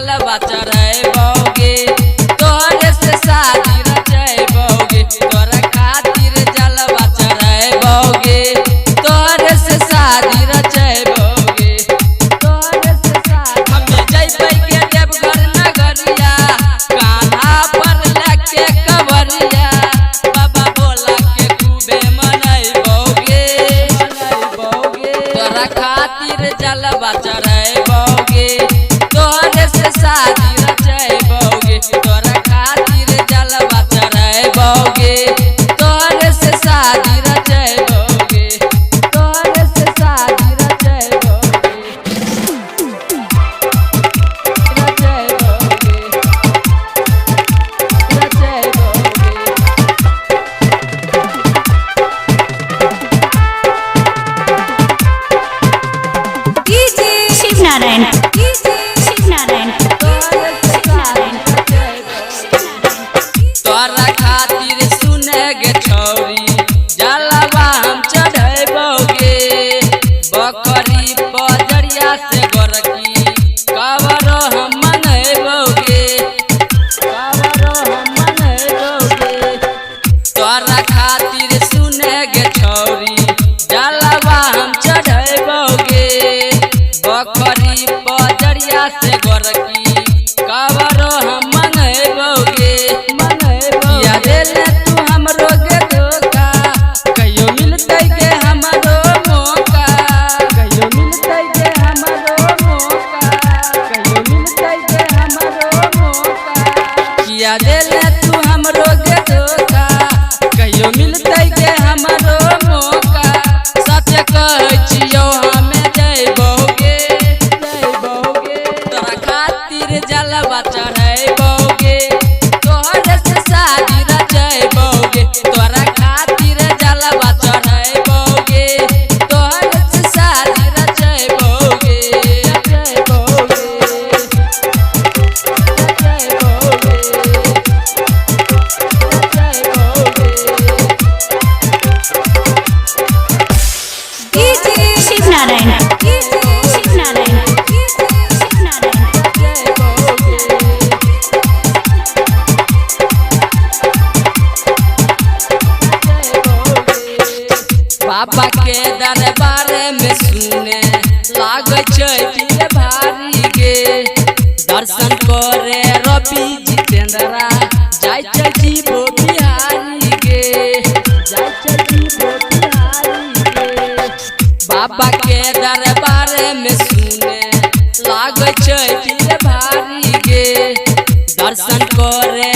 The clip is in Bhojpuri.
जलवा चढ़ाबोगे तोरे से शादी रचाबोगे तोरा खातिर जलवा चढ़ाबोगे तोरे से शादी रचाबोगे तोरे से शादी हमें जइबै के देवघर नगरिया कान्हा पर लेके कवरिया बाबा भोला के खूबे मनाबोगे तोरा खातिर जलवा चढ़ाबोगे तोरे से शादी रचाबोगे तोरा खातिर जलवा चढ़ाबोगे तोरे से शादी रचाबोगे तोरे से शादी रचाबोगे शिव नारायण तोरा खातिर सुने गे छौरी जलवा हम चढ़ाबोगे बकरी बजरिया से गोरकी कवरो हम मनाबोगे तोरा खातिर सुने गे छौरी जलवा हम चढ़ाबोगे बकरी बजरिया से गोरकी कवरो हम मनाबोगे या देले तू हमरो गे धोखा कहियो मिलतै गे हमरो मौका कहियो मिलतै गे हमरो मौका कहियो मिलतै गे हमरो मौका या देले तू हमरो गे धोखा कहियो मिलतै गे हमरो मौका सच कहै छियौ हमें जइबोगे तोरा खातिर जलवा चढ़ाबोगे तोरे से शादी रचाबोगे तोरा खातिर जलवा चढ़ाबोगे तोरे से शादी रचाबोगे शिव नारायण बाबा के दरबार में सुने लागे छै दिल भारी गे दर्शन करे रवि जितेंद्रा जाय छै जीवो बिहारी गे जाय छै जीवो बिहारी गे बाबा के दरबार में सुने लागे छै दिल भारी गे दर्शन करे